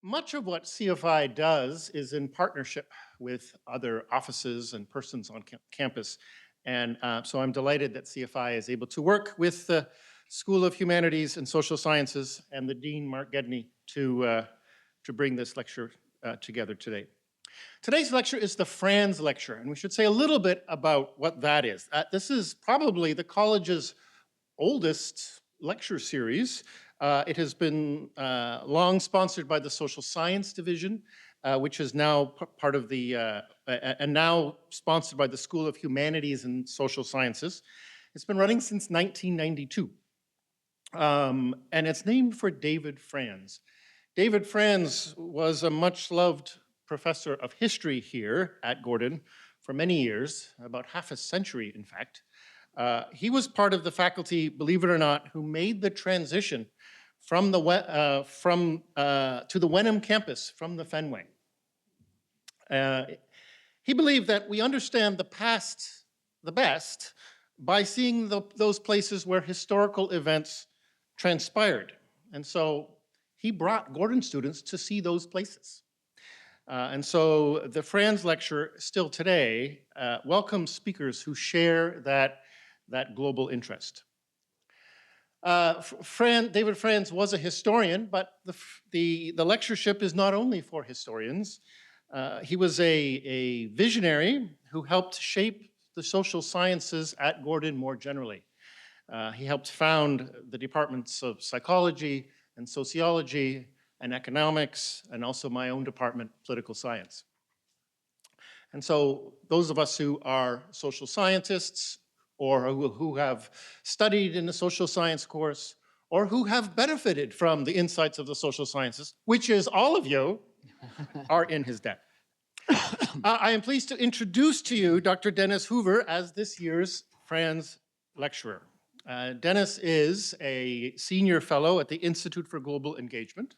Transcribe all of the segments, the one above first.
Much of what CFI does is in partnership with other offices and persons on campus. And so I'm delighted that CFI is able to work with the School of Humanities and Social Sciences and the Dean, Mark Gedney, to bring this lecture together today. Today's lecture is the Franz lecture, and we should say a little bit about what that is. This is probably the college's oldest lecture series. It has been long sponsored by the Social Science Division, which is now part of the, and now sponsored by the School of Humanities and Social Sciences. It's been running since 1992. And it's named for David Franz. David Franz was a much-loved professor of history here at Gordon for many years, about half a century, in fact. He was part of the faculty, believe it or not, who made the transition from the to the Wenham campus from the Fenway. He believed that we understand the past the best by seeing those places where historical events transpired. And so he brought Gordon students to see those places. And so the Franz lecture still today welcomes speakers who share that global interest. David Franz was a historian, but the lectureship is not only for historians. He was a visionary who helped shape the social sciences at Gordon more generally. He helped found the departments of psychology and sociology and economics, and also my own department, political science. And so those of us who are social scientists, or who have studied in the social science course, or who have benefited from the insights of the social sciences, which is all of you, are in his debt. I am pleased to introduce to you Dr. Dennis Hoover as this year's Franz lecturer. Dennis is a senior fellow at the Institute for Global Engagement.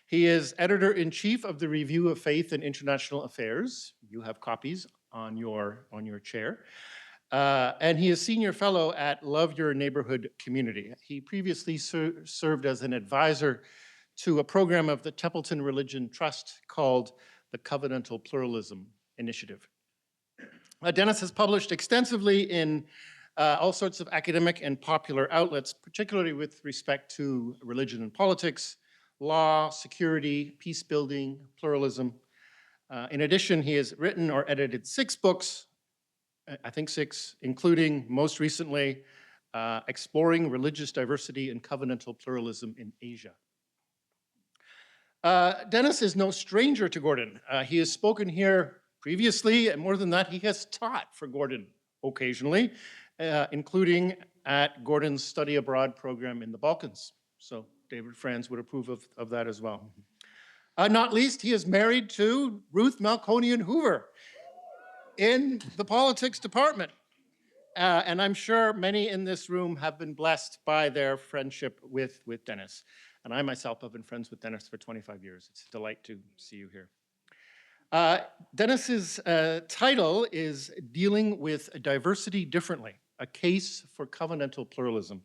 He is editor-in-chief of the Review of Faith and International Affairs. You have copies on your chair. And he is senior fellow at Love Your Neighborhood Community. He previously served as an advisor to a program of the Templeton Religion Trust called the Covenantal Pluralism Initiative. Dennis has published extensively in all sorts of academic and popular outlets, particularly with respect to religion and politics, law, security, peace building, pluralism. In addition, he has written or edited 6 books, I think 6, including most recently, Exploring Religious Diversity and Covenantal Pluralism in Asia. Dennis is no stranger to Gordon. He has spoken here previously, and more than that, he has taught for Gordon occasionally, including at Gordon's study abroad program in the Balkans. So David Franz would approve of that as well. Not least, he is married to Ruth Malconian Hoover in the politics department. And I'm sure many in this room have been blessed by their friendship with Dennis. And I myself have been friends with Dennis for 25 years. It's a delight to see you here. Dennis's title is Dealing with Diversity Differently, a Case for Covenantal Pluralism.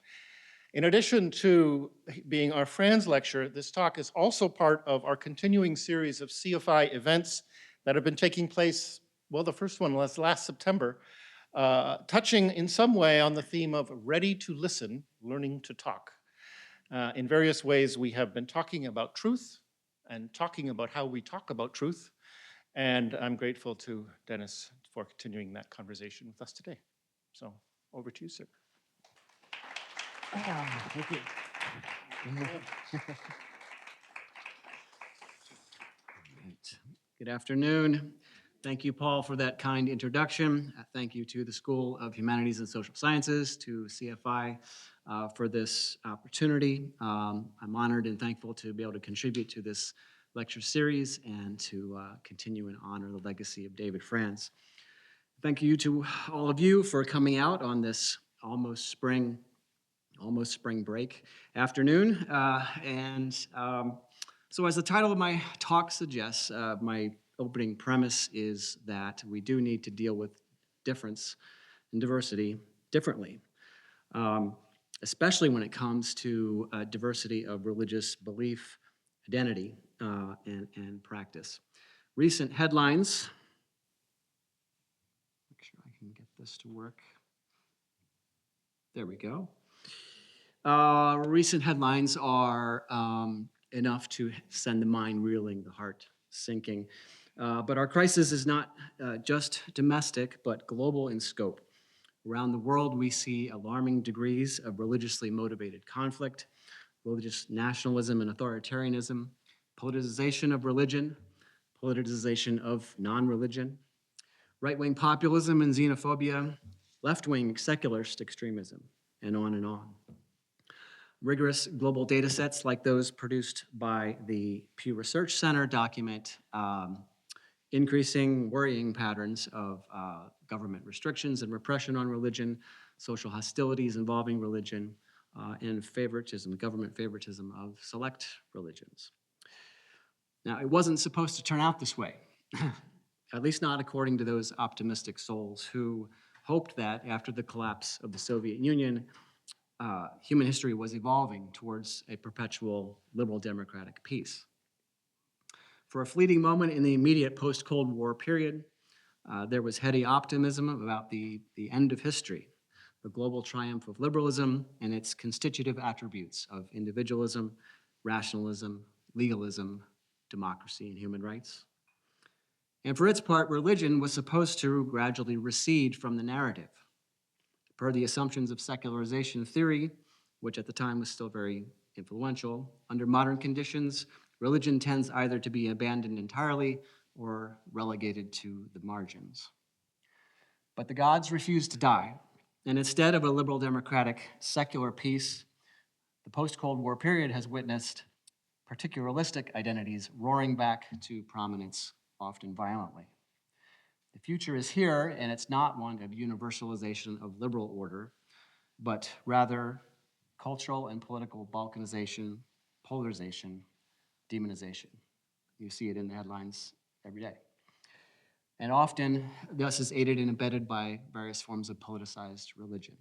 In addition to being our Franz lecture, this talk is also part of our continuing series of CFI events that have been taking place, well, the first one was last September, touching in some way on the theme of ready to listen, learning to talk. In various ways, we have been talking about truth and talking about how we talk about truth. And I'm grateful to Dennis for continuing that conversation with us today. So over to you, sir. Thank you. Good afternoon. Thank you, Paul, for that kind introduction. Thank you to the School of Humanities and Social Sciences, to CFI, for this opportunity. I'm honored and thankful to be able to contribute to this lecture series and to continue and honor the legacy of David Franz. Thank you to all of you for coming out on this almost spring break afternoon. So as the title of my talk suggests, my opening premise is that we do need to deal with difference and diversity differently, especially when it comes to diversity of religious belief, identity, and practice. Recent headlines. Make sure I can get this to work. There we go. Recent headlines are enough to send the mind reeling, the heart sinking. But our crisis is not just domestic, but global in scope. Around the world, we see alarming degrees of religiously motivated conflict, religious nationalism and authoritarianism, politicization of religion, politicization of non-religion, right-wing populism and xenophobia, left-wing secularist extremism, and on and on. Rigorous global data sets like those produced by the Pew Research Center document increasing worrying patterns of government restrictions and repression on religion, social hostilities involving religion, and favoritism, government favoritism of select religions. Now, it wasn't supposed to turn out this way, at least not according to those optimistic souls who hoped that after the collapse of the Soviet Union, human history was evolving towards a perpetual liberal democratic peace. For a fleeting moment in the immediate post-Cold War period, there was heady optimism about the end of history, the global triumph of liberalism and its constitutive attributes of individualism, rationalism, legalism, democracy, and human rights. And for its part, religion was supposed to gradually recede from the narrative. Per the assumptions of secularization theory, which at the time was still very influential, under modern conditions, religion tends either to be abandoned entirely or relegated to the margins. But the gods refused to die, and instead of a liberal democratic secular peace, the post-Cold War period has witnessed particularistic identities roaring back to prominence, often violently. The future is here, and it's not one of universalization of liberal order, but rather cultural and political balkanization, polarization, demonization. You see it in the headlines every day. And often, thus is aided and abetted by various forms of politicized religion.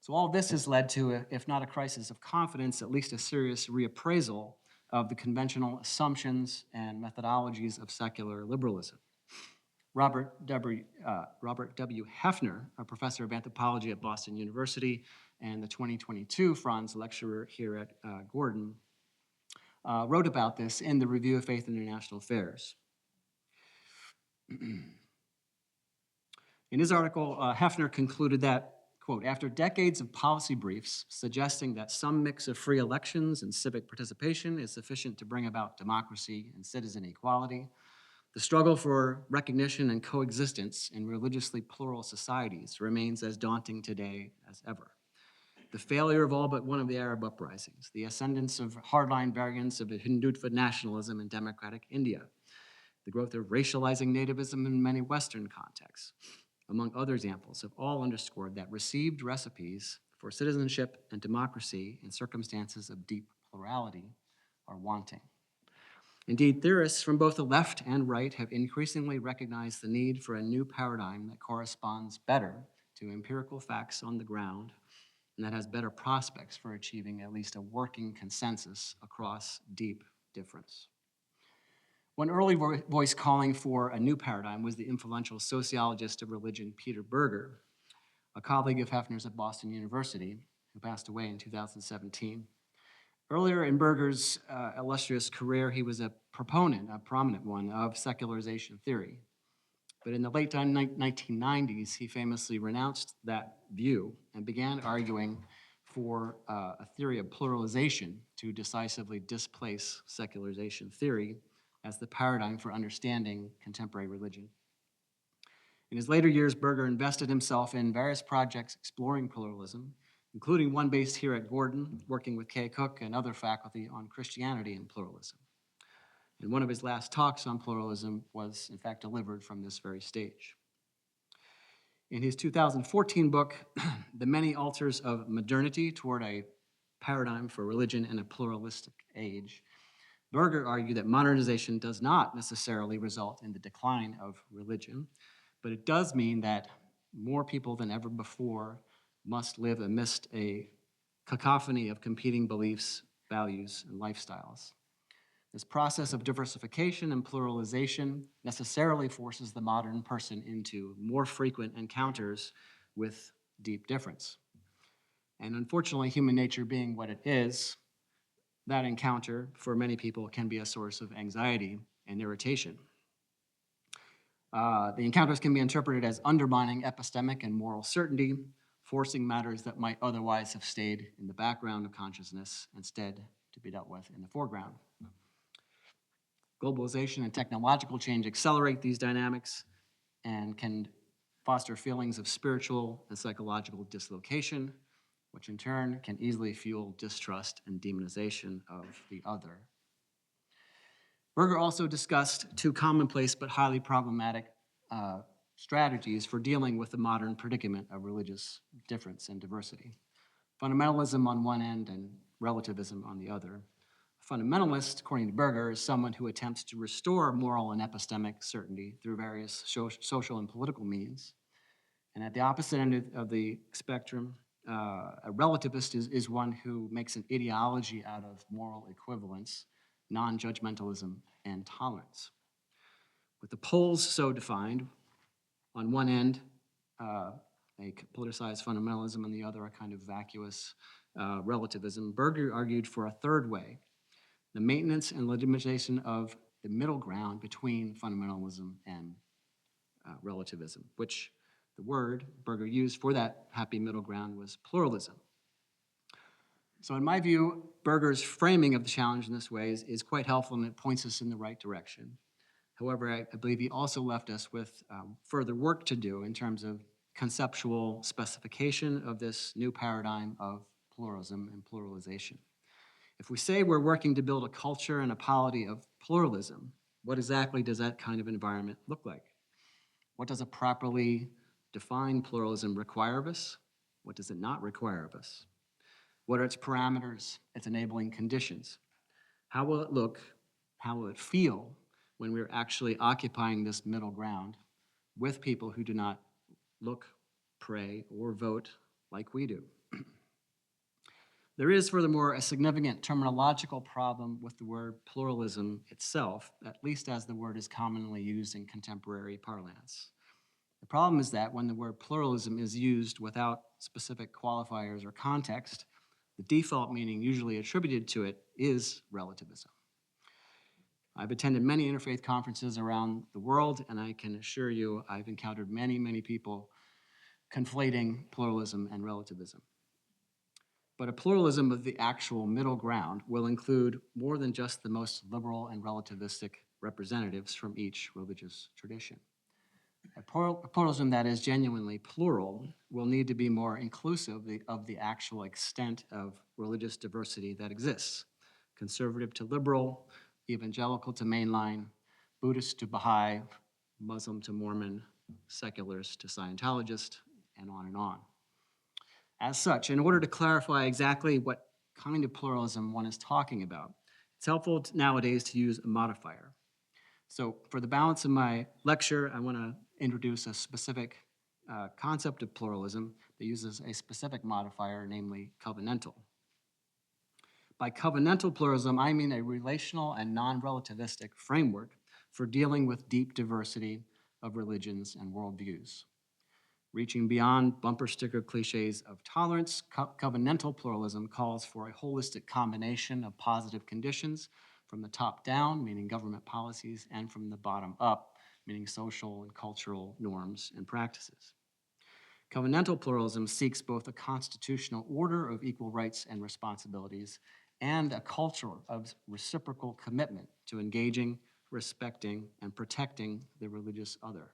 So all this has led to, if not a crisis of confidence, at least a serious reappraisal of the conventional assumptions and methodologies of secular liberalism. Robert W. Hefner, a professor of anthropology at Boston University and the 2022 Franz lecturer here at Gordon, wrote about this in the Review of Faith and International Affairs. In his article, Hefner concluded that, quote, after decades of policy briefs suggesting that some mix of free elections and civic participation is sufficient to bring about democracy and citizen equality, the struggle for recognition and coexistence in religiously plural societies remains as daunting today as ever. The failure of all but one of the Arab uprisings, the ascendance of hardline variants of Hindutva nationalism in democratic India, the growth of racializing nativism in many Western contexts, among other examples, have all underscored that received recipes for citizenship and democracy in circumstances of deep plurality are wanting. Indeed, theorists from both the left and right have increasingly recognized the need for a new paradigm that corresponds better to empirical facts on the ground and that has better prospects for achieving at least a working consensus across deep difference. One early voice calling for a new paradigm was the influential sociologist of religion, Peter Berger, a colleague of Hefner's at Boston University, who passed away in 2017. Earlier in Berger's illustrious career, he was a proponent, a prominent one, of secularization theory. But in the late 1990s, he famously renounced that view and began arguing for a theory of pluralization to decisively displace secularization theory as the paradigm for understanding contemporary religion. In his later years, Berger invested himself in various projects exploring pluralism, including one based here at Gordon, working with Kay Cook and other faculty on Christianity and pluralism. And one of his last talks on pluralism was, in fact, delivered from this very stage. In his 2014 book, The Many Altars of Modernity Toward a Paradigm for Religion in a Pluralistic Age, Berger argued that modernization does not necessarily result in the decline of religion, but it does mean that more people than ever before must live amidst a cacophony of competing beliefs, values, and lifestyles. This process of diversification and pluralization necessarily forces the modern person into more frequent encounters with deep difference. And unfortunately, human nature being what it is, that encounter for many people can be a source of anxiety and irritation. The encounters can be interpreted as undermining epistemic and moral certainty, forcing matters that might otherwise have stayed in the background of consciousness instead to be dealt with in the foreground. Globalization and technological change accelerate these dynamics and can foster feelings of spiritual and psychological dislocation, which in turn can easily fuel distrust and demonization of the other. Berger also discussed two commonplace but highly problematic strategies for dealing with the modern predicament of religious difference and diversity. Fundamentalism on one end and relativism on the other. A fundamentalist, according to Berger, is someone who attempts to restore moral and epistemic certainty through various social and political means. And at the opposite end of the spectrum, a relativist is one who makes an ideology out of moral equivalence, non-judgmentalism, and tolerance. With the poles so defined, on one end, a politicized fundamentalism, and the other a kind of vacuous relativism, Berger argued for a third way, the maintenance and legitimization of the middle ground between fundamentalism and relativism, which the word Berger used for that happy middle ground was pluralism. So in my view, Berger's framing of the challenge in this way is quite helpful, and it points us in the right direction. However, I believe he also left us with further work to do in terms of conceptual specification of this new paradigm of pluralism and pluralization. If we say we're working to build a culture and a polity of pluralism, what exactly does that kind of environment look like? What does a properly defined pluralism require of us? What does it not require of us? What are its parameters, its enabling conditions? How will it look? How will it feel when we're actually occupying this middle ground with people who do not look, pray, or vote like we do? There is, furthermore, a significant terminological problem with the word pluralism itself, at least as the word is commonly used in contemporary parlance. The problem is that when the word pluralism is used without specific qualifiers or context, the default meaning usually attributed to it is relativism. I've attended many interfaith conferences around the world, and I can assure you I've encountered many, many people conflating pluralism and relativism. But a pluralism of the actual middle ground will include more than just the most liberal and relativistic representatives from each religious tradition. A pluralism that is genuinely plural will need to be more inclusive of the actual extent of religious diversity that exists. Conservative to liberal, evangelical to mainline, Buddhist to Baha'i, Muslim to Mormon, secularist to Scientologist, and on and on. As such, in order to clarify exactly what kind of pluralism one is talking about, it's helpful nowadays to use a modifier. So for the balance of my lecture, I want to introduce a specific concept of pluralism that uses a specific modifier, namely covenantal. By covenantal pluralism, I mean a relational and non-relativistic framework for dealing with deep diversity of religions and worldviews. Reaching beyond bumper sticker cliches of tolerance, covenantal pluralism calls for a holistic combination of positive conditions from the top down, meaning government policies, and from the bottom up, meaning social and cultural norms and practices. Covenantal pluralism seeks both a constitutional order of equal rights and responsibilities and a culture of reciprocal commitment to engaging, respecting, and protecting the religious other.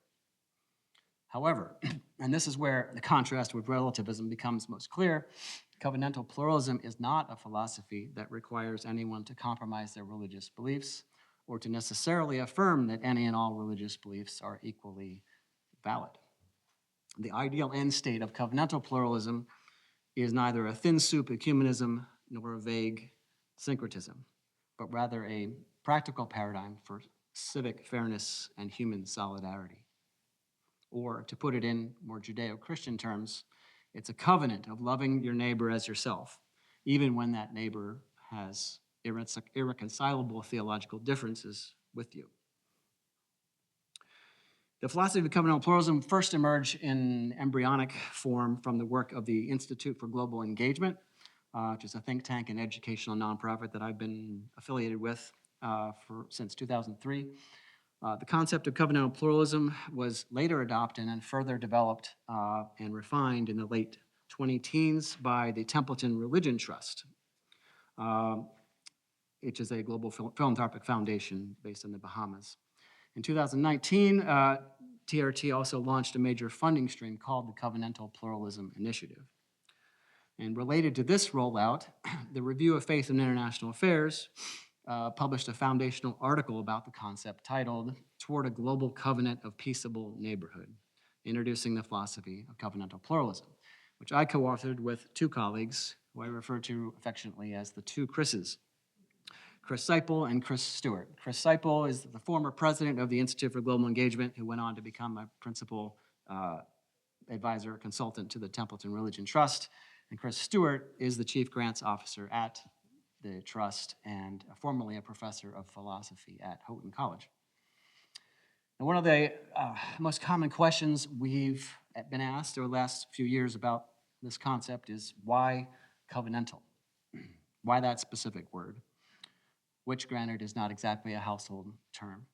However, and this is where the contrast with relativism becomes most clear, covenantal pluralism is not a philosophy that requires anyone to compromise their religious beliefs or to necessarily affirm that any and all religious beliefs are equally valid. The ideal end state of covenantal pluralism is neither a thin soup ecumenism nor a vague syncretism, but rather a practical paradigm for civic fairness and human solidarity. Or to put it in more Judeo-Christian terms, it's a covenant of loving your neighbor as yourself, even when that neighbor has irreconcilable theological differences with you. The philosophy of covenantal pluralism first emerged in embryonic form from the work of the Institute for Global Engagement, which is a think tank and educational nonprofit that I've been affiliated with since 2003. The concept of covenantal pluralism was later adopted and further developed and refined in the late 20-teens by the Templeton Religion Trust, which is a global philanthropic foundation based in the Bahamas. In 2019, TRT also launched a major funding stream called the Covenantal Pluralism Initiative. And related to this rollout, the Review of Faith and International Affairs published a foundational article about the concept titled Toward a Global Covenant of Peaceable Neighborhood, introducing the philosophy of covenantal pluralism, which I co-authored with two colleagues who I refer to affectionately as the two Chris's, Chris Seipel and Chris Stewart. Chris Seipel is the former president of the Institute for Global Engagement, who went on to become a principal advisor, consultant to the Templeton Religion Trust. And Chris Stewart is the chief grants officer at the trust and formerly a professor of philosophy at Houghton College. And one of the most common questions we've been asked over the last few years about this concept is why covenantal? Why that specific word? Which, granted, is not exactly a household term.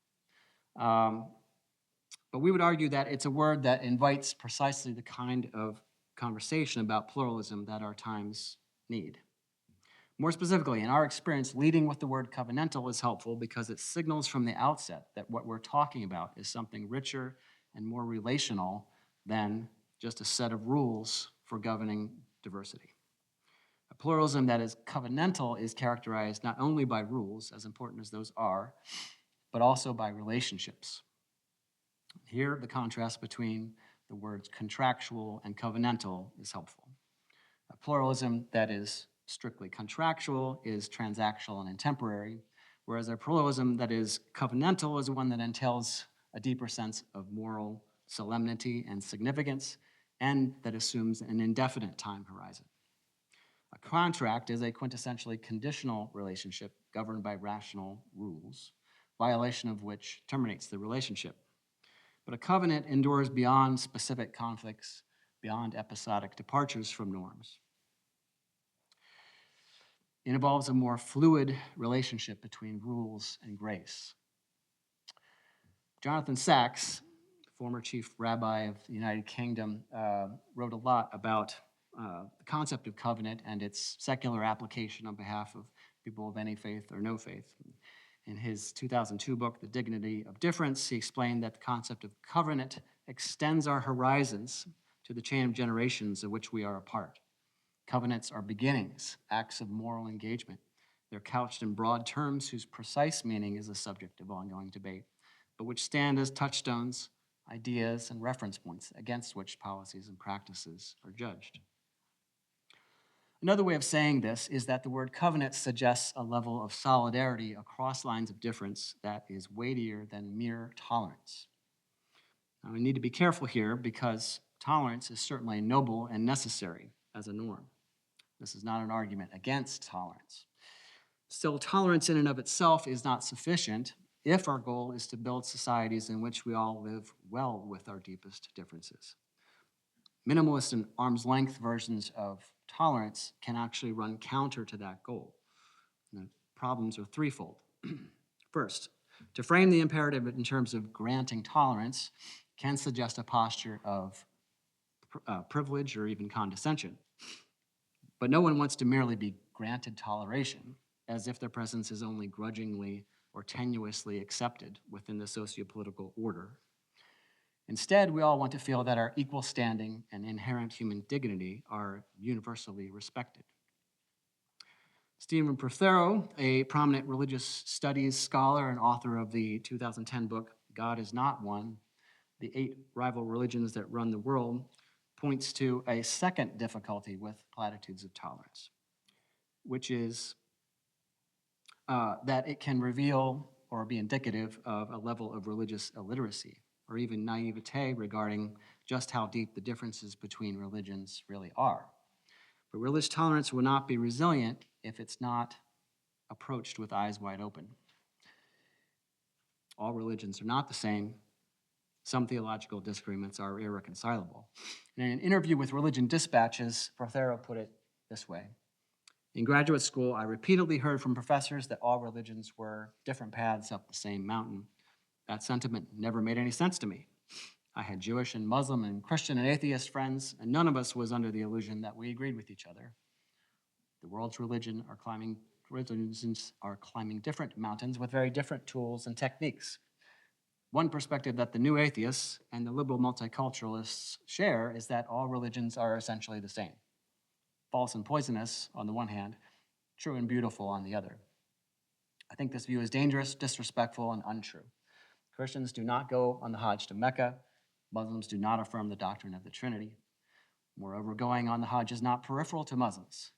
But we would argue that it's a word that invites precisely the kind of conversation about pluralism that our times need. More specifically, in our experience, leading with the word covenantal is helpful because it signals from the outset that what we're talking about is something richer and more relational than just a set of rules for governing diversity. A pluralism that is covenantal is characterized not only by rules, as important as those are, but also by relationships. Here, the contrast between the words contractual and covenantal is helpful. A pluralism that is strictly contractual is transactional and temporary, whereas a pluralism that is covenantal is one that entails a deeper sense of moral solemnity and significance, and that assumes an indefinite time horizon. A contract is a quintessentially conditional relationship governed by rational rules, violation of which terminates the relationship. But a covenant endures beyond specific conflicts, beyond episodic departures from norms. It involves a more fluid relationship between rules and grace. Jonathan Sacks, former chief rabbi of the United Kingdom, wrote a lot about the concept of covenant and its secular application on behalf of people of any faith or no faith. In his 2002 book, The Dignity of Difference, he explained that the concept of covenant extends our horizons to the chain of generations of which we are a part. Covenants are beginnings, acts of moral engagement. They're couched in broad terms whose precise meaning is a subject of ongoing debate, but which stand as touchstones, ideas, and reference points against which policies and practices are judged. Another way of saying this is that the word covenant suggests a level of solidarity across lines of difference that is weightier than mere tolerance. Now, we need to be careful here because tolerance is certainly noble and necessary as a norm. This is not an argument against tolerance. Still, tolerance in and of itself is not sufficient if our goal is to build societies in which we all live well with our deepest differences. Minimalist and arm's length versions of tolerance can actually run counter to that goal. The problems are threefold. First, to frame the imperative in terms of granting tolerance can suggest a posture of privilege or even condescension. But no one wants to merely be granted toleration, as if their presence is only grudgingly or tenuously accepted within the sociopolitical order. Instead, we all want to feel that our equal standing and inherent human dignity are universally respected. Stephen Prothero, a prominent religious studies scholar and author of the 2010 book, God is Not One, The 8 Rival Religions That Run the World, points to a second difficulty with platitudes of tolerance, which is that it can reveal or be indicative of a level of religious illiteracy or even naivete regarding just how deep the differences between religions really are. But religious tolerance will not be resilient if it's not approached with eyes wide open. All religions are not the same. Some theological disagreements are irreconcilable. In an interview with Religion Dispatches, Prothero put it this way: in graduate school, I repeatedly heard from professors that all religions were different paths up the same mountain. That sentiment never made any sense to me. I had Jewish and Muslim and Christian and atheist friends, and none of us was under the illusion that we agreed with each other. The world's religions are climbing different mountains with very different tools and techniques. One perspective that the new atheists and the liberal multiculturalists share is that all religions are essentially the same. False and poisonous on the one hand, true and beautiful on the other. I think this view is dangerous, disrespectful, and untrue. Christians do not go on the Hajj to Mecca. Muslims do not affirm the doctrine of the Trinity. Moreover, going on the Hajj is not peripheral to Muslims.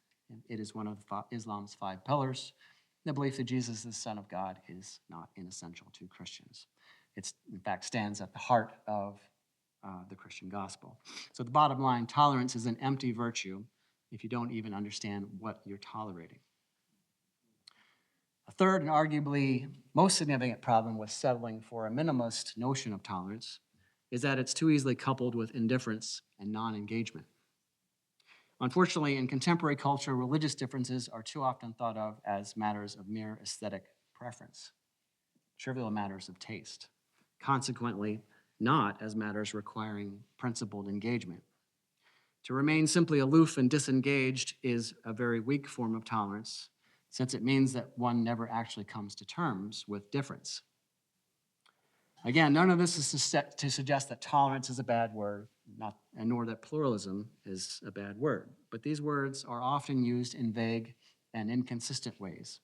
It is one of Islam's 5 pillars. The belief that Jesus is the Son of God is not inessential to Christians. It, in fact, stands at the heart of the Christian gospel. So the bottom line, tolerance is an empty virtue if you don't even understand what you're tolerating. A third and arguably most significant problem with settling for a minimalist notion of tolerance is that it's too easily coupled with indifference and non-engagement. Unfortunately, in contemporary culture, religious differences are too often thought of as matters of mere aesthetic preference, trivial matters of taste. Consequently, not as matters requiring principled engagement. To remain simply aloof and disengaged is a very weak form of tolerance, since it means that one never actually comes to terms with difference. Again, none of this is to suggest that tolerance is a bad word, nor that pluralism is a bad word. But these words are often used in vague and inconsistent ways,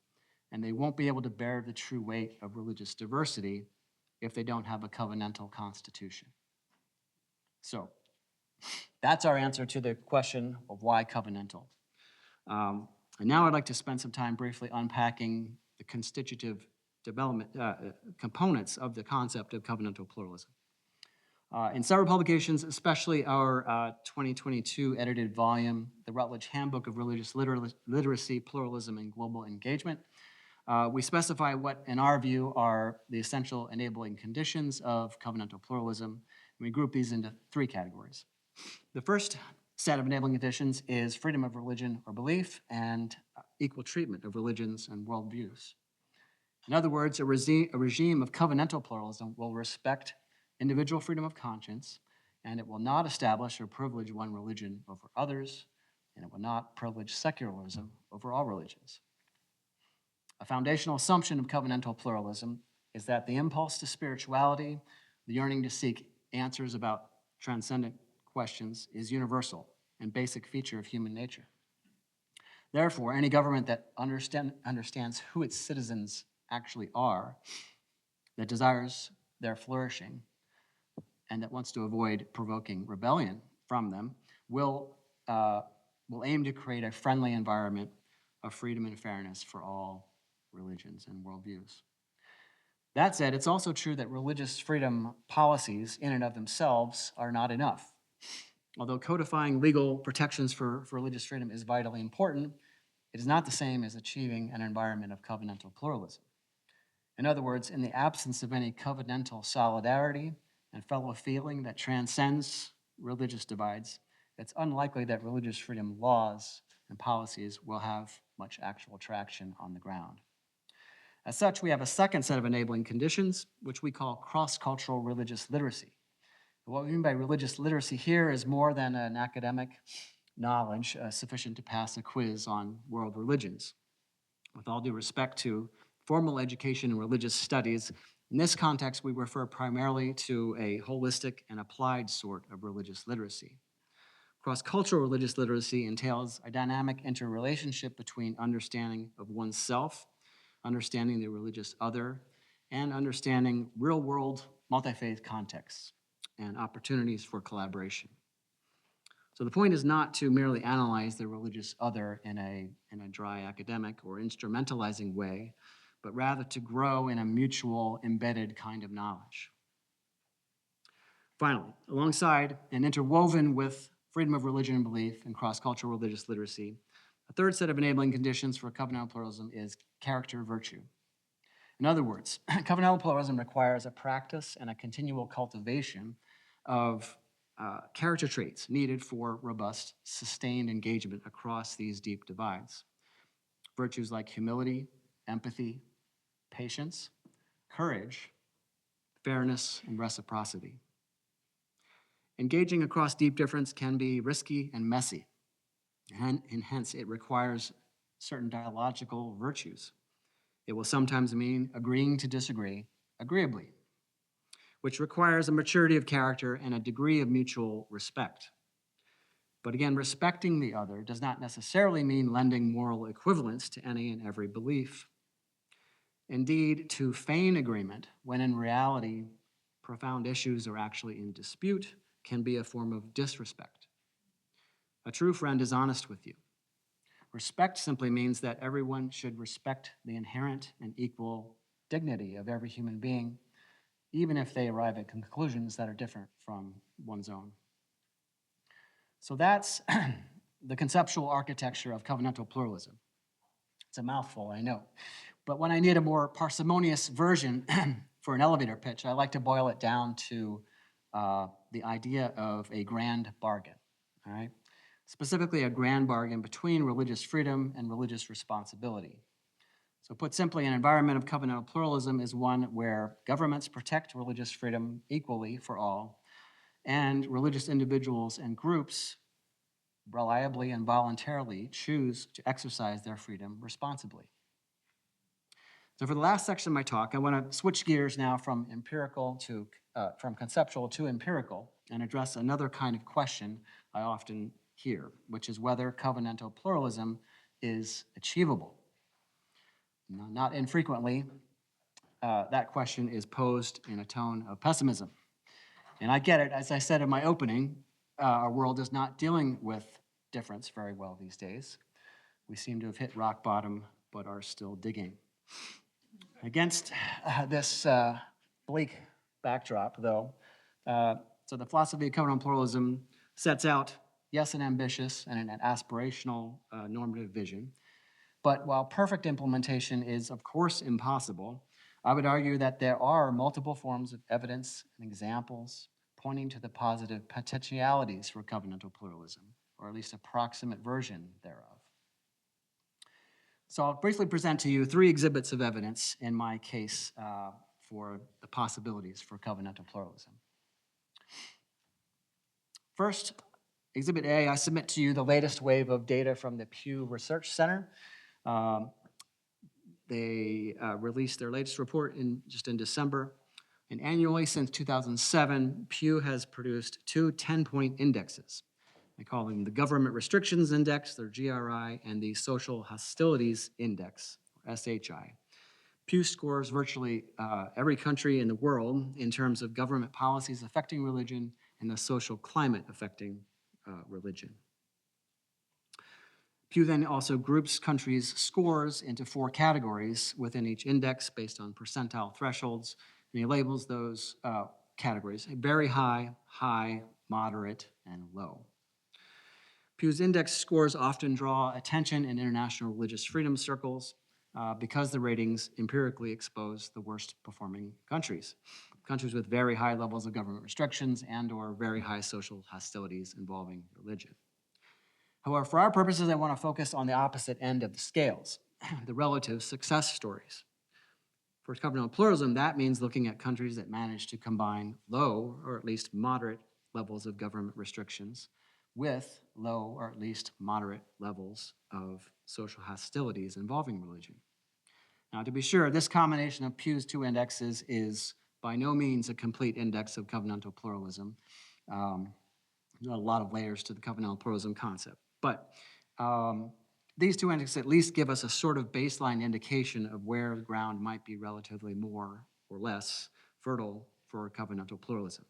and they won't be able to bear the true weight of religious diversity if they don't have a covenantal constitution. So, that's our answer to the question of why covenantal. And now I'd like to spend some time briefly unpacking the constitutive development components of the concept of covenantal pluralism. In several publications, especially our 2022 edited volume, the Rutledge Handbook of Religious Literacy, Pluralism, and Global Engagement, we specify what, in our view, are the essential enabling conditions of covenantal pluralism, and we group these into 3 categories. The first set of enabling conditions is freedom of religion or belief and equal treatment of religions and worldviews. In other words, a regime of covenantal pluralism will respect individual freedom of conscience, and it will not establish or privilege one religion over others, and it will not privilege secularism over all religions. A foundational assumption of covenantal pluralism is that the impulse to spirituality, the yearning to seek answers about transcendent questions, is universal and basic feature of human nature. Therefore, any government that understands who its citizens actually are, that desires their flourishing, and that wants to avoid provoking rebellion from them, will aim to create a friendly environment of freedom and fairness for all religions and worldviews. That said, it's also true that religious freedom policies in and of themselves are not enough. Although codifying legal protections for religious freedom is vitally important, it is not the same as achieving an environment of covenantal pluralism. In other words, in the absence of any covenantal solidarity and fellow feeling that transcends religious divides, it's unlikely that religious freedom laws and policies will have much actual traction on the ground. As such, we have a second set of enabling conditions, which we call cross-cultural religious literacy. What we mean by religious literacy here is more than an academic knowledge sufficient to pass a quiz on world religions. With all due respect to formal education in religious studies, in this context, we refer primarily to a holistic and applied sort of religious literacy. Cross-cultural religious literacy entails a dynamic interrelationship between understanding of oneself, understanding the religious other, and understanding real-world multi-faith contexts and opportunities for collaboration. So the point is not to merely analyze the religious other in a dry academic or instrumentalizing way, but rather to grow in a mutual embedded kind of knowledge. Finally, alongside and interwoven with freedom of religion and belief and cross-cultural religious literacy, A third set of enabling conditions for covenantal pluralism is character virtue. In other words, covenantal pluralism requires a practice and a continual cultivation of character traits needed for robust, sustained engagement across these deep divides. Virtues like humility, empathy, patience, courage, fairness, and reciprocity. Engaging across deep difference can be risky and messy, and hence it requires certain dialogical virtues. It will sometimes mean agreeing to disagree agreeably, which requires a maturity of character and a degree of mutual respect. But again, respecting the other does not necessarily mean lending moral equivalence to any and every belief. Indeed, to feign agreement when in reality profound issues are actually in dispute can be a form of disrespect. A true friend is honest with you. Respect simply means that everyone should respect the inherent and equal dignity of every human being, even if they arrive at conclusions that are different from one's own. So that's the conceptual architecture of covenantal pluralism. It's a mouthful, I know. But when I need a more parsimonious version for an elevator pitch, I like to boil it down to the idea of a grand bargain, all right? Specifically, a grand bargain between religious freedom and religious responsibility. So put simply, an environment of covenantal pluralism is one where governments protect religious freedom equally for all, and religious individuals and groups reliably and voluntarily choose to exercise their freedom responsibly. So for the last section of my talk, I want to switch gears now from conceptual to empirical and address another kind of question I often hear, which is whether covenantal pluralism is achievable. Now, not infrequently, that question is posed in a tone of pessimism. And I get it. As I said in my opening, our world is not dealing with difference very well these days. We seem to have hit rock bottom, but are still digging. Against this bleak backdrop, though, so the philosophy of covenantal pluralism sets out, yes, an ambitious and an aspirational normative vision. But while perfect implementation is, of course, impossible, I would argue that there are multiple forms of evidence and examples pointing to the positive potentialities for covenantal pluralism, or at least a proximate version thereof. So I'll briefly present to you three exhibits of evidence in my case for the possibilities for covenantal pluralism. First, Exhibit A, I submit to you the latest wave of data from the Pew Research Center. They released their latest report just in December. And annually since 2007, Pew has produced two 10-point indexes. They call them the Government Restrictions Index, their GRI, and the Social Hostilities Index, or SHI. Pew scores virtually every country in the world in terms of government policies affecting religion and the social climate affecting religion. Pew then also groups countries' scores into four categories within each index based on percentile thresholds, and he labels those categories very high, high, moderate, and low. Pew's index scores often draw attention in international religious freedom circles because the ratings empirically expose the worst performing countries, countries with very high levels of government restrictions and or very high social hostilities involving religion. However, for our purposes, I want to focus on the opposite end of the scales, the relative success stories. For covenantal pluralism, that means looking at countries that manage to combine low or at least moderate levels of government restrictions with low or at least moderate levels of social hostilities involving religion. Now, to be sure, this combination of Pew's two indexes is by no means a complete index of covenantal pluralism. There are a lot of layers to the covenantal pluralism concept. But these two indexes at least give us a sort of baseline indication of where the ground might be relatively more or less fertile for covenantal pluralism.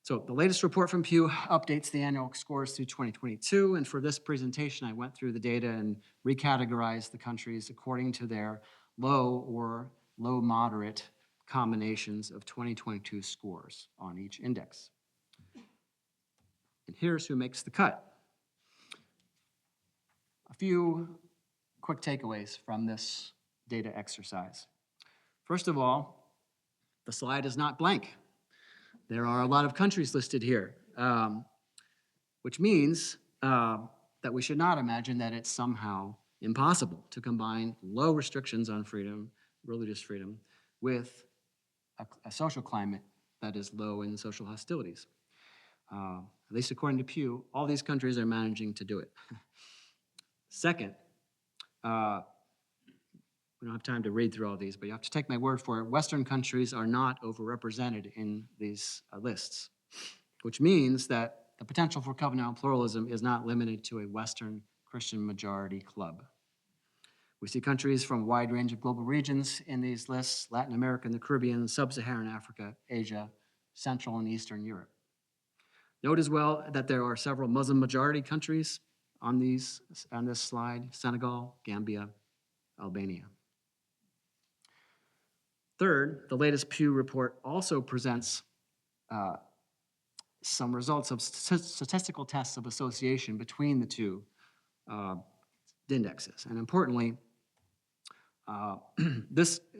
So the latest report from Pew updates the annual scores through 2022, and for this presentation, I went through the data and recategorized the countries according to their low or low moderate combinations of 2022 scores on each index. And here's who makes the cut. A few quick takeaways from this data exercise. First of all, the slide is not blank. There are a lot of countries listed here, which means that we should not imagine that it's somehow impossible to combine low restrictions on freedom, religious freedom, with a social climate that is low in social hostilities. At least according to Pew, all these countries are managing to do it. Second, we don't have time to read through all these, but you have to take my word for it. Western countries are not overrepresented in these lists, which means that the potential for covenantal pluralism is not limited to a Western Christian majority club. We see countries from a wide range of global regions in these lists: Latin America and the Caribbean, Sub-Saharan Africa, Asia, Central and Eastern Europe. Note as well that there are several Muslim majority countries on this slide: Senegal, Gambia, Albania. Third, the latest Pew report also presents some results of statistical tests of association between the two indexes. And importantly,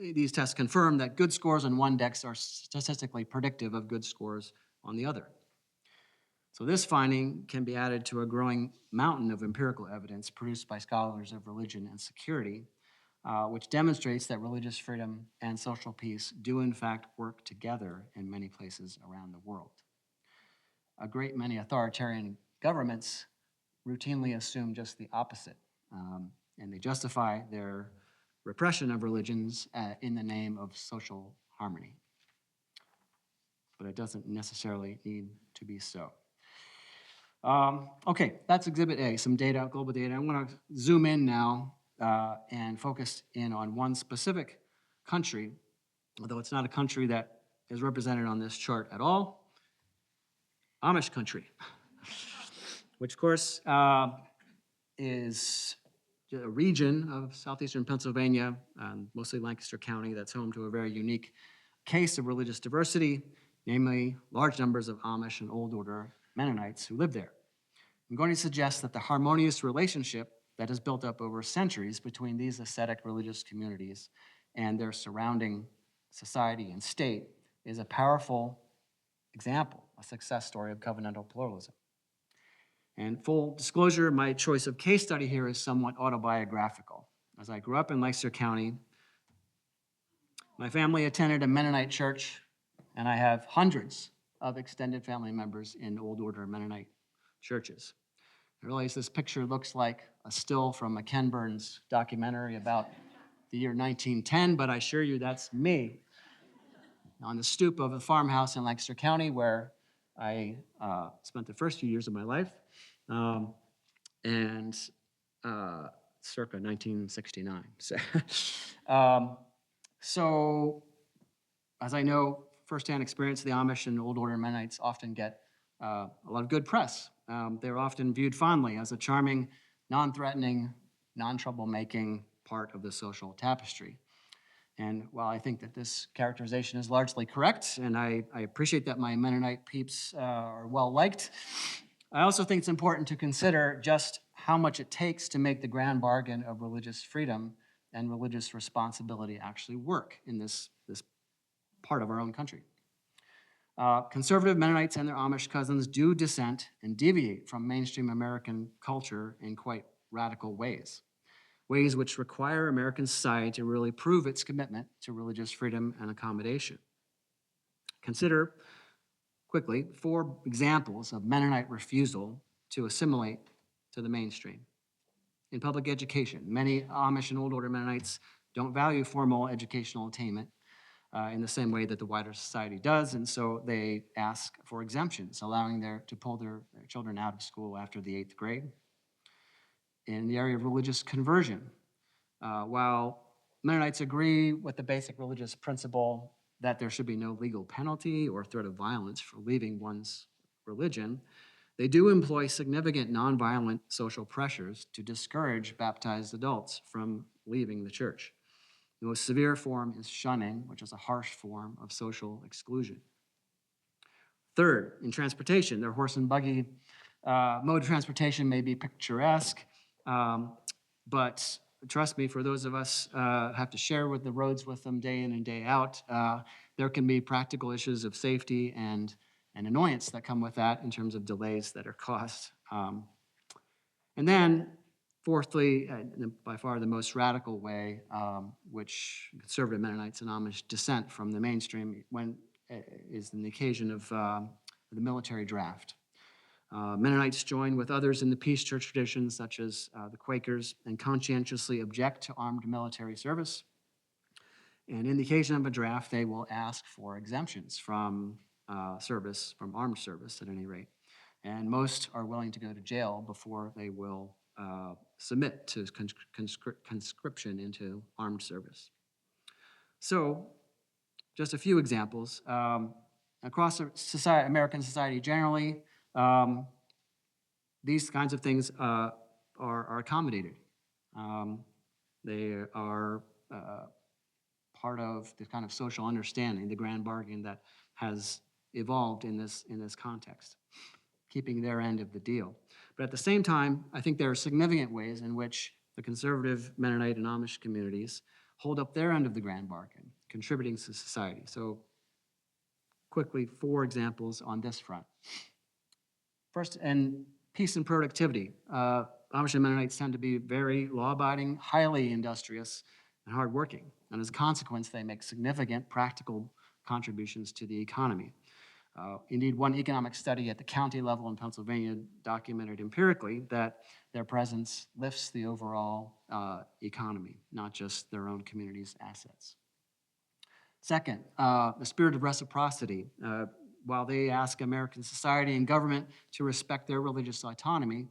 these tests confirm that good scores on one index are statistically predictive of good scores on the other. So this finding can be added to a growing mountain of empirical evidence produced by scholars of religion and security, which demonstrates that religious freedom and social peace do in fact work together in many places around the world. A great many authoritarian governments routinely assume just the opposite, and they justify their repression of religions in the name of social harmony. But it doesn't necessarily need to be so. Okay, that's Exhibit A, some data, global data. I want to zoom in now and focus in on one specific country, although it's not a country that is represented on this chart at all. Amish country, which of course is a region of southeastern Pennsylvania, mostly Lancaster County, that's home to a very unique case of religious diversity, namely large numbers of Amish and Old Order Mennonites who live there. I'm going to suggest that the harmonious relationship that has built up over centuries between these ascetic religious communities and their surrounding society and state is a powerful example, a success story of covenantal pluralism. And full disclosure, my choice of case study here is somewhat autobiographical. As I grew up in Lancaster County, my family attended a Mennonite church, and I have hundreds of extended family members in Old Order Mennonite churches. I realize this picture looks like a still from a Ken Burns documentary about the year 1910, but I assure you that's me on the stoop of a farmhouse in Lancaster County where I spent the first few years of my life, and circa 1969. So, as I know, firsthand experience, the Amish and Old Order Mennonites often get a lot of good press. They're often viewed fondly as a charming, non-threatening, non-troublemaking part of the social tapestry. And while I think that this characterization is largely correct, and I appreciate that my Mennonite peeps are well liked, I also think it's important to consider just how much it takes to make the grand bargain of religious freedom and religious responsibility actually work in this part of our own country. Conservative Mennonites and their Amish cousins do dissent and deviate from mainstream American culture in quite radical ways which require American society to really prove its commitment to religious freedom and accommodation. Consider quickly 4 examples of Mennonite refusal to assimilate to the mainstream. In public education, many Amish and Old Order Mennonites don't value formal educational attainment in the same way that the wider society does, and so they ask for exemptions, allowing to pull their children out of school after the 8th grade. In the area of religious conversion, while Mennonites agree with the basic religious principle that there should be no legal penalty or threat of violence for leaving one's religion, they do employ significant nonviolent social pressures to discourage baptized adults from leaving the church. The most severe form is shunning, which is a harsh form of social exclusion. Third, in transportation, their horse and buggy mode of transportation may be picturesque, But trust me, for those of us have to share with the roads with them day in and day out, there can be practical issues of safety and annoyance that come with that in terms of delays that are caused. And then, fourthly, by far the most radical way, which conservative Mennonites and Amish dissent from the mainstream is in the occasion of the military draft. Mennonites join with others in the peace church traditions, such as the Quakers, and conscientiously object to armed military service. And in the occasion of a draft, they will ask for exemptions from service, from armed service at any rate. And most are willing to go to jail before they will submit to conscription into armed service. So, just a few examples. Across society, American society generally, these kinds of things are accommodated. They are part of the kind of social understanding, the grand bargain that has evolved in this context, keeping their end of the deal. But at the same time, I think there are significant ways in which the conservative Mennonite and Amish communities hold up their end of the grand bargain, contributing to society. So quickly, 4 examples on this front. First, in peace and productivity. Amish and Mennonites tend to be very law-abiding, highly industrious, and hardworking. And as a consequence, they make significant practical contributions to the economy. Indeed, one economic study at the county level in Pennsylvania documented empirically that their presence lifts the overall economy, not just their own community's assets. Second, the spirit of reciprocity. While they ask American society and government to respect their religious autonomy,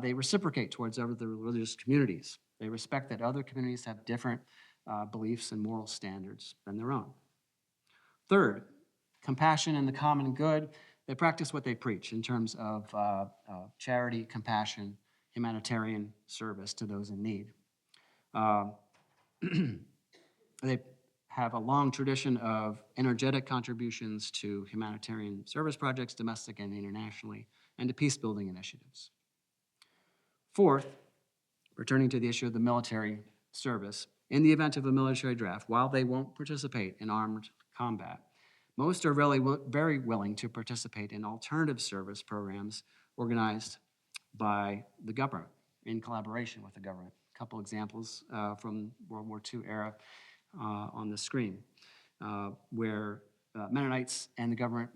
they reciprocate towards other religious communities. They respect that other communities have different beliefs and moral standards than their own. Third, compassion and the common good. They practice what they preach in terms of charity, compassion, humanitarian service to those in need. They have a long tradition of energetic contributions to humanitarian service projects, domestic and internationally, and to peace-building initiatives. Fourth, returning to the issue of the military service, in the event of a military draft, while they won't participate in armed combat, most are very willing to participate in alternative service programs organized by the government in collaboration with the government. A couple examples from World War II era on the screen, where Mennonites and the government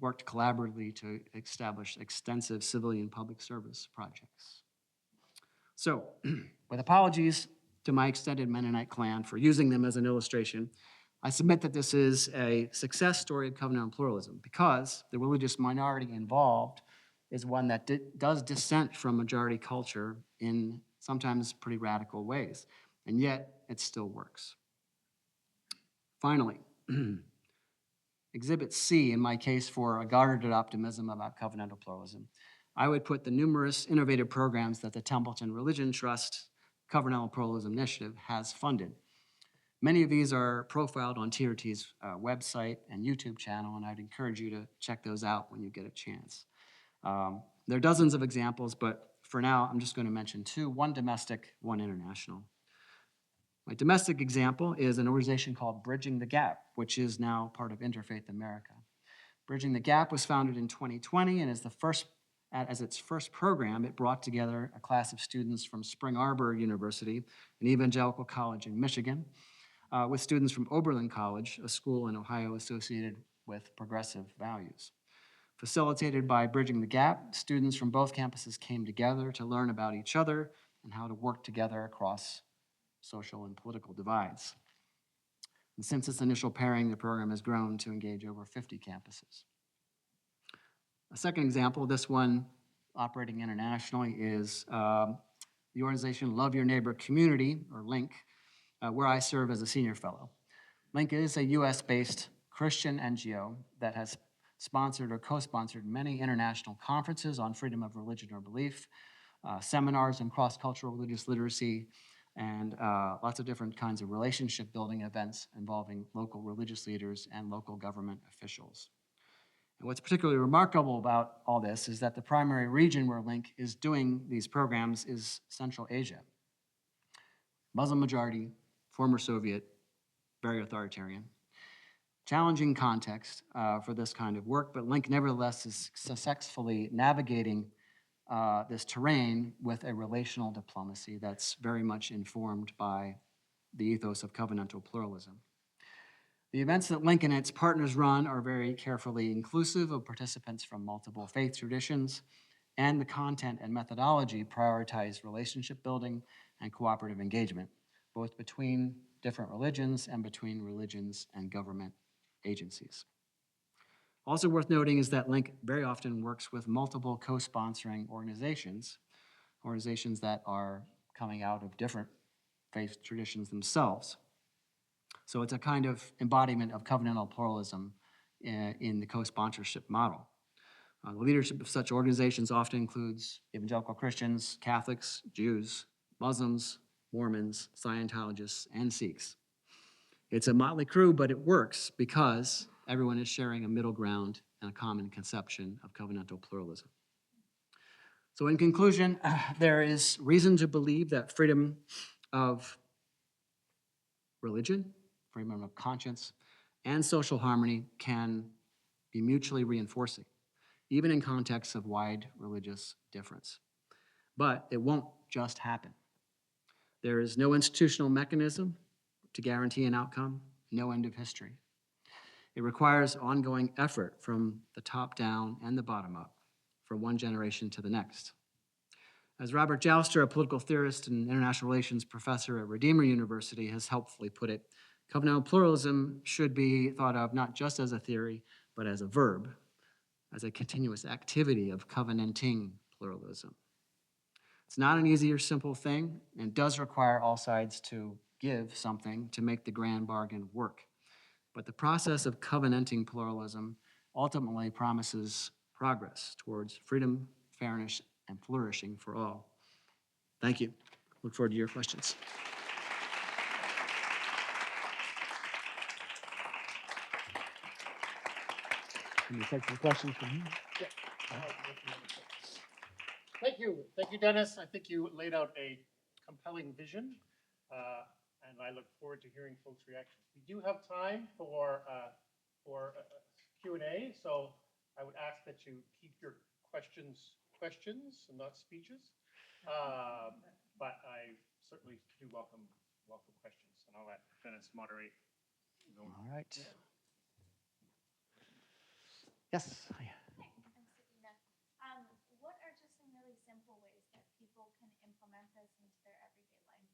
worked collaboratively to establish extensive civilian public service projects. So, with apologies to my extended Mennonite clan for using them as an illustration, I submit that this is a success story of covenantal pluralism because the religious minority involved is one that does dissent from majority culture in sometimes pretty radical ways, and yet it still works. Finally, Exhibit C in my case for a guarded optimism about covenantal pluralism, I would put the numerous innovative programs that the Templeton Religion Trust Covenantal Pluralism Initiative has funded. Many of these are profiled on TRT's website and YouTube channel, and I'd encourage you to check those out when you get a chance. There are dozens of examples, but for now, I'm just going to mention 2, one domestic, one international. My domestic example is an organization called Bridging the Gap, which is now part of Interfaith America. Bridging the Gap was founded in 2020, and as its first program, it brought together a class of students from Spring Arbor University, an evangelical college in Michigan, with students from Oberlin College, a school in Ohio associated with progressive values. Facilitated by Bridging the Gap, students from both campuses came together to learn about each other and how to work together across social and political divides. And since its initial pairing, the program has grown to engage over 50 campuses. A second example, this one operating internationally, is the organization Love Your Neighbor Community, or LINC, where I serve as a senior fellow. LINC is a US-based Christian NGO that has sponsored or co-sponsored many international conferences on freedom of religion or belief, seminars on cross-cultural religious literacy, and lots of different kinds of relationship building events involving local religious leaders and local government officials. And what's particularly remarkable about all this is that the primary region where Link is doing these programs is Central Asia. Muslim majority, former Soviet, very authoritarian. Challenging context for this kind of work, but Link nevertheless is successfully navigating this terrain with a relational diplomacy that's very much informed by the ethos of covenantal pluralism. The events that Link and its partners run are very carefully inclusive of participants from multiple faith traditions, and the content and methodology prioritize relationship building and cooperative engagement, both between different religions and between religions and government agencies. Also worth noting is that Link very often works with multiple co-sponsoring organizations that are coming out of different faith traditions themselves. So it's a kind of embodiment of covenantal pluralism in the co-sponsorship model. The leadership of such organizations often includes evangelical Christians, Catholics, Jews, Muslims, Mormons, Scientologists, and Sikhs. It's a motley crew, but it works because everyone is sharing a middle ground and a common conception of covenantal pluralism. So in conclusion, there is reason to believe that freedom of religion, freedom of conscience, and social harmony can be mutually reinforcing, even in contexts of wide religious difference. But it won't just happen. There is no institutional mechanism to guarantee an outcome, no end of history. It requires ongoing effort from the top down and the bottom up, from one generation to the next. As Robert Jouster, a political theorist and international relations professor at Redeemer University, has helpfully put it, covenantal pluralism should be thought of not just as a theory, but as a verb, as a continuous activity of covenanting pluralism. It's not an easy or simple thing, and does require all sides to give something to make the grand bargain work. But the process of covenanting pluralism ultimately promises progress towards freedom, fairness, and flourishing for all. Thank you. Look forward to your questions. Can you take some questions from here? Thank you, Dennis. I think you laid out a compelling vision, and I look forward to hearing folks' reactions. We do have time for Q&A, so I would ask that you keep your questions and not speeches. But I certainly do welcome questions, and I'll let Dennis moderate. All right. Yes. Hi, I'm Sabina. What are just some really simple ways that people can implement this into their everyday life?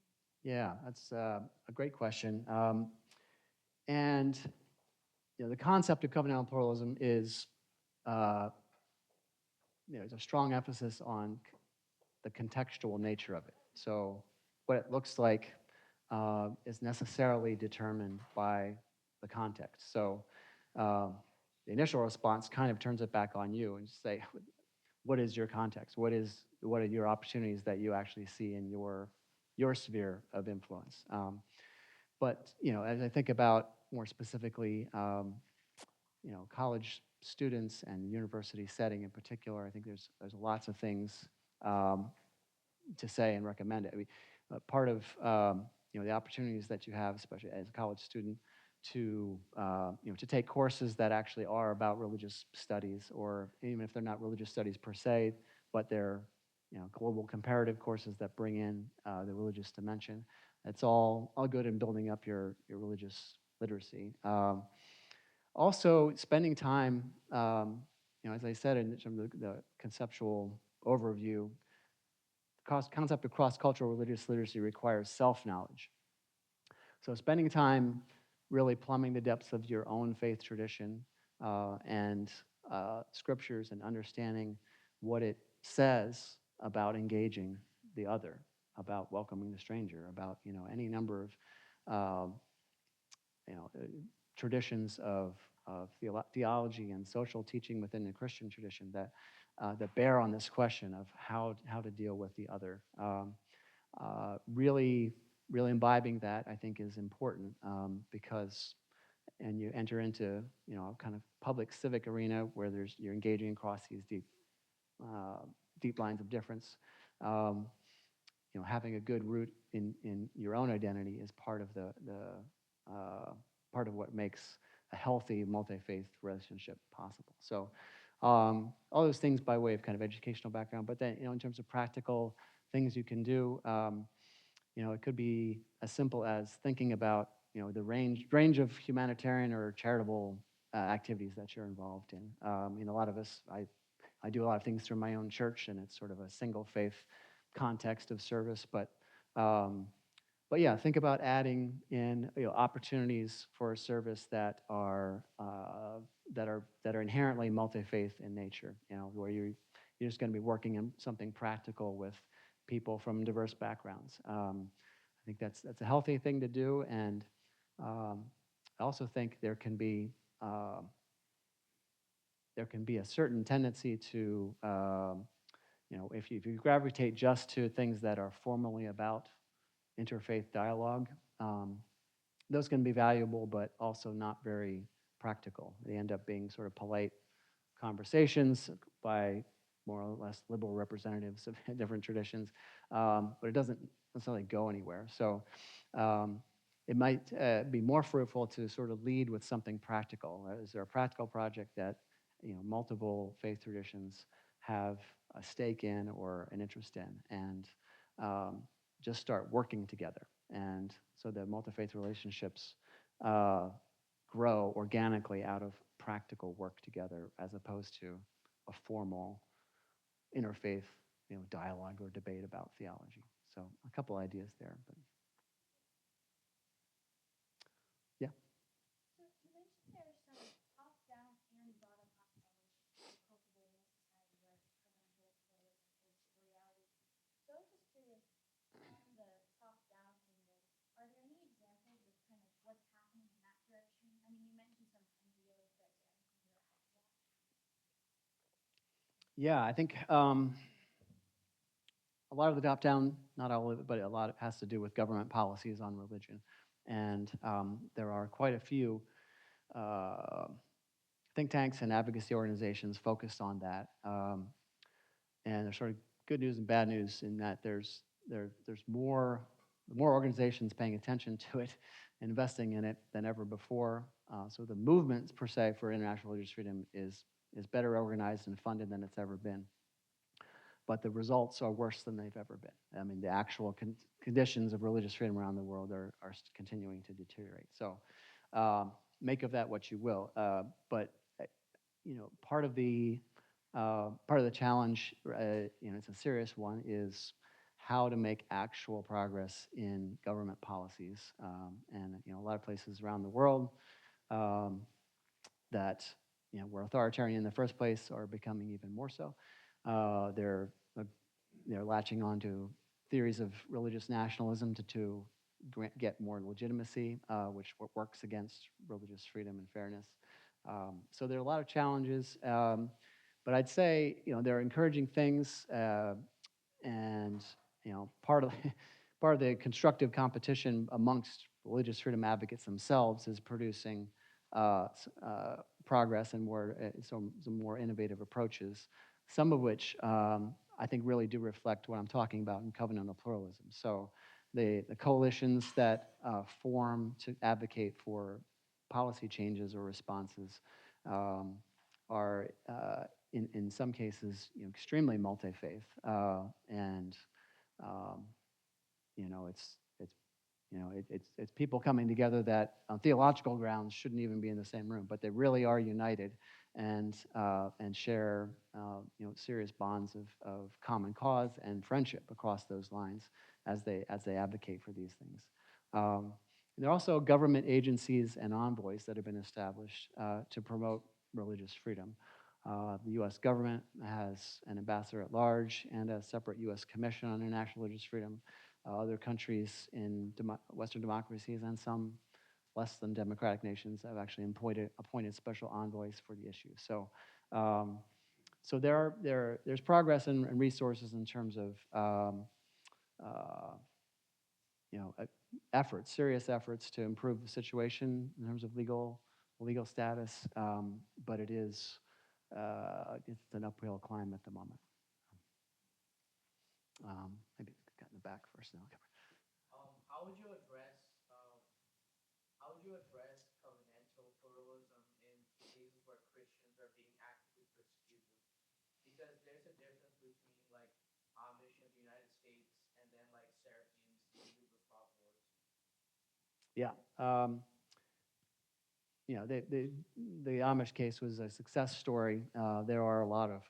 Yeah, that's a great question. And the concept of covenantal pluralism is, there's a strong emphasis on the contextual nature of it. So what it looks like is necessarily determined by the context. So the initial response kind of turns it back on you and just say, what is your context? What are your opportunities that you actually see in your sphere of influence? But as I think about more specifically, college students and university setting in particular, I think there's lots of things to say and recommend it. I mean, part of the opportunities that you have, especially as a college student, to take courses that actually are about religious studies, or even if they're not religious studies per se, but they're global comparative courses that bring in the religious dimension. It's all good in building up your religious literacy. Also, spending time, as I said in some of the conceptual overview, the concept of cross-cultural religious literacy requires self-knowledge. So spending time really plumbing the depths of your own faith tradition and scriptures, and understanding what it says about engaging the other, about welcoming the stranger, about any number of traditions of theology and social teaching within the Christian tradition that bear on this question of how to deal with the other. Really imbibing that, I think, is important because and you enter into, a kind of public civic arena where you're engaging across these uh, deep lines of difference. Um, Having a good root in your own identity is part of part of what makes a healthy multi-faith relationship possible. So all those things by way of kind of educational background, but then, in terms of practical things you can do, it could be as simple as thinking about, the range of humanitarian or charitable activities that you're involved in. A lot of us, I do a lot of things through my own church, and it's sort of a single faith context of service. Um, but yeah, think about adding in, opportunities for a service that are inherently multi-faith in nature. Where you're just going to be working in something practical with people from diverse backgrounds. I think that's a healthy thing to do, and I also think there can be a certain tendency to, if you gravitate just to things that are formally about interfaith dialogue, those can be valuable, but also not very practical. They end up being sort of polite conversations by more or less liberal representatives of different traditions, but it doesn't necessarily go anywhere. So it might be more fruitful to sort of lead with something practical. Is there a practical project that multiple faith traditions have a stake in or an interest in, and just start working together, and so the multi-faith relationships grow organically out of practical work together, as opposed to a formal interfaith, dialogue or debate about theology. So a couple ideas there, but yeah. So you mentioned there are some top-down and bottom-up elements to cultivating a society where covenantal pluralism is a reality. So I was just curious, on the top-down angle, are there any examples of kind of what's happening in that direction? I mean, you mentioned some NGOs, but is there anything real tangible? Yeah, I think a lot of the top-down, not all of it, but a lot of it has to do with government policies on religion. And there are quite a few think tanks and advocacy organizations focused on that. And there's sort of good news and bad news in that there's more organizations paying attention to it, investing in it than ever before. So the movement per se for international religious freedom is better organized and funded than it's ever been. But the results are worse than they've ever been. I mean, the actual conditions of religious freedom around the world are continuing to deteriorate. So make of that what you will. But part of the challenge, it's a serious one, is how to make actual progress in government policies. And a lot of places around the world um, that were authoritarian in the first place are becoming even more so. They're latching on to theories of religious nationalism to get more legitimacy, which works against religious freedom and fairness. So there are a lot of challenges, but I'd say there are encouraging things, and part of part of the constructive competition amongst religious freedom advocates themselves is producing progress and some more innovative approaches, some of which I think really do reflect what I'm talking about in covenantal pluralism. So the coalitions that form to advocate for policy changes or responses are in some cases extremely multi-faith, and um, it's people coming together that on theological grounds shouldn't even be in the same room, but they really are united and share serious bonds of common cause and friendship across those lines as they advocate for these things. There are also government agencies and envoys that have been established to promote religious freedom. The U.S. government has an ambassador at large and a separate U.S. Commission on International Religious Freedom. Other countries in Western democracies and some less than democratic nations have actually appointed special envoys for the issue. So, there's progress and resources in terms of efforts, serious efforts to improve the situation in terms of legal status, but it's an uphill climb at the moment. Maybe got in the back first. Now. How would you address covenantal pluralism in cases where Christians are being actively persecuted? Because there's a difference between like Amish in the United States and then like Seraphins in the Yugoslav wars. Yeah. The Amish case was a success story. There are a lot of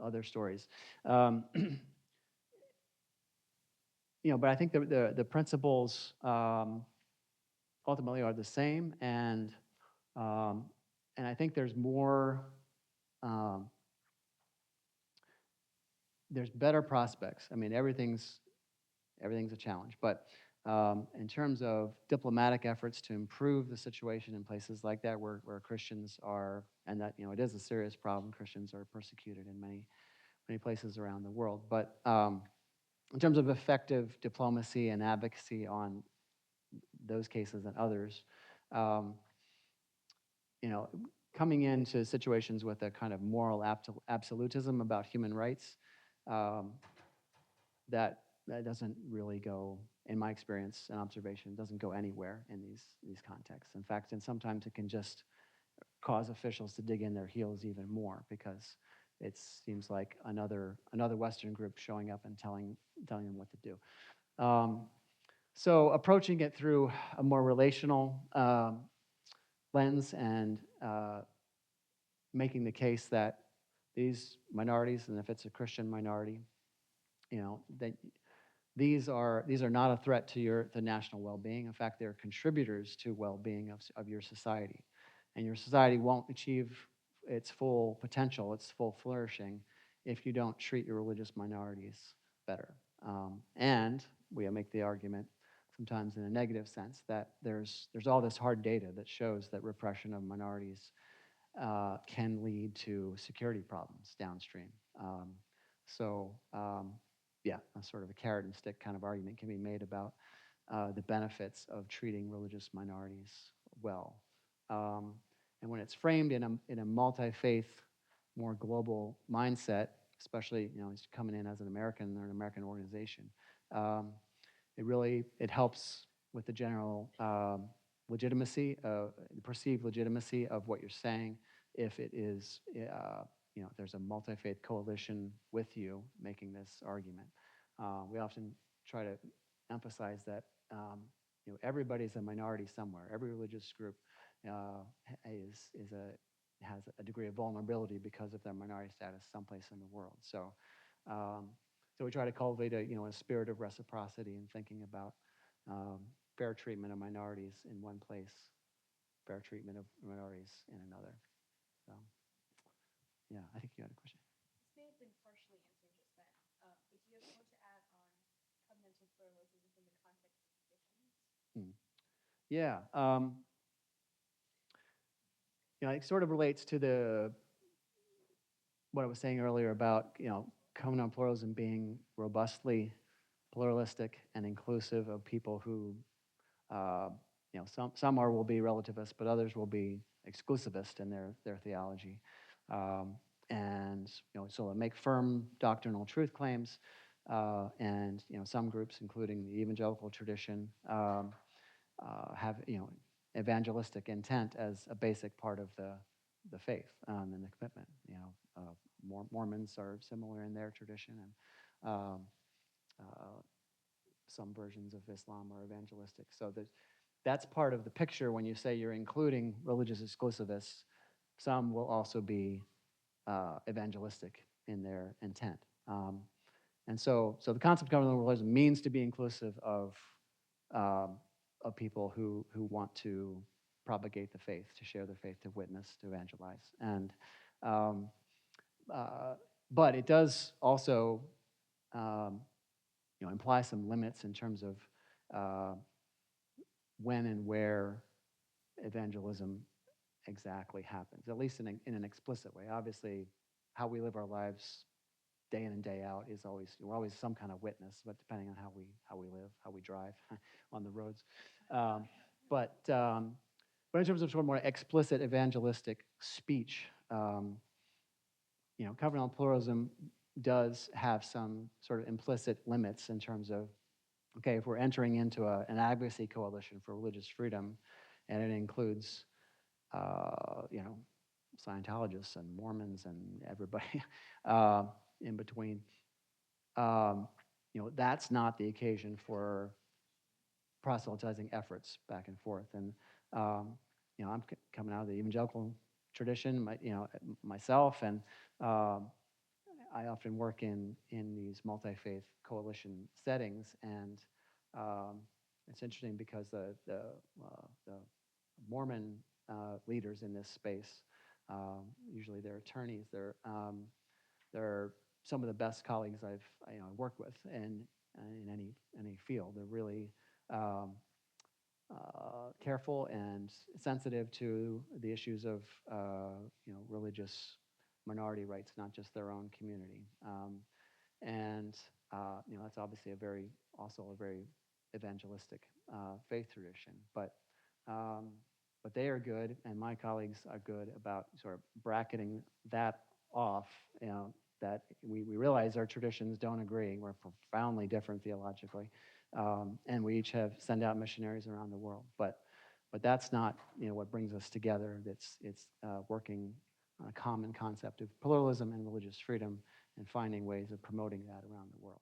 other stories. But I think the principles ultimately are the same, and I think there's more, there's better prospects. I mean, everything's a challenge, but in terms of diplomatic efforts to improve the situation in places like that where Christians are, and that it is a serious problem. Christians are persecuted in many places around the world, but in terms of effective diplomacy and advocacy on those cases and others, coming into situations with a kind of moral absolutism about human rights, that doesn't really go, in my experience and observation, doesn't go anywhere in these contexts. In fact, and sometimes it can just cause officials to dig in their heels even more, because it seems like another Western group showing up and telling them what to do. So approaching it through a more relational lens and making the case that these minorities, and if it's a Christian minority, that these are not a threat to the national well-being. In fact, they're contributors to well-being of your society, and your society won't achieve its full potential, its full flourishing, if you don't treat your religious minorities better. And we make the argument, sometimes in a negative sense, that there's all this hard data that shows that repression of minorities can lead to security problems downstream. Yeah, a sort of a carrot and stick kind of argument can be made about the benefits of treating religious minorities well. And when it's framed in a multi-faith, more global mindset, especially he's coming in as an American or an American organization, it helps with the general legitimacy, the perceived legitimacy of what you're saying, if it is, there's a multi-faith coalition with you making this argument. We often try to emphasize that everybody's a minority somewhere. Every religious group has a degree of vulnerability because of their minority status someplace in the world. So we try to cultivate a spirit of reciprocity and thinking about fair treatment of minorities in one place, fair treatment of minorities in another. So, yeah, I think you had a question. This may have been partially answered just then, but do you have more to add on covenantal pluralism within the context of traditions? Yeah. It sort of relates to what I was saying earlier about covenantal pluralism being robustly pluralistic and inclusive of people who, some will be relativists, but others will be exclusivist in their theology, and so they make firm doctrinal truth claims, and some groups, including the evangelical tradition, have evangelistic intent as a basic part of the faith and the commitment. Mormons are similar in their tradition, and some versions of Islam are evangelistic. So that's part of the picture when you say you're including religious exclusivists. Some will also be evangelistic in their intent. And so the concept of covenantal pluralism means to be inclusive of people who want to propagate the faith, to share their faith, to witness, to evangelize. And but it does also imply some limits in terms of when and where evangelism exactly happens, at least in an explicit way. Obviously, how we live our lives day in and day out is always, we're always some kind of witness, but depending on how we live, how we drive on the roads. Um, but in terms of sort of more explicit evangelistic speech, covenantal pluralism does have some sort of implicit limits in terms of, okay, if we're entering into an advocacy coalition for religious freedom, and it includes, Scientologists and Mormons and everybody in between, that's not the occasion for proselytizing efforts back and forth. And I'm coming out of the evangelical tradition, myself, and I often work in these multi-faith coalition settings, and it's interesting because the Mormon leaders in this space, usually they're attorneys, they're some of the best colleagues I've worked with in any field. They're really careful and sensitive to the issues of religious minority rights, not just their own community. And that's obviously also a very evangelistic faith tradition. But they are good, and my colleagues are good about sort of bracketing that off. That we realize our traditions don't agree. We're profoundly different theologically, and we each send out missionaries around the world. But that's not what brings us together. It's working on a common concept of pluralism and religious freedom, and finding ways of promoting that around the world.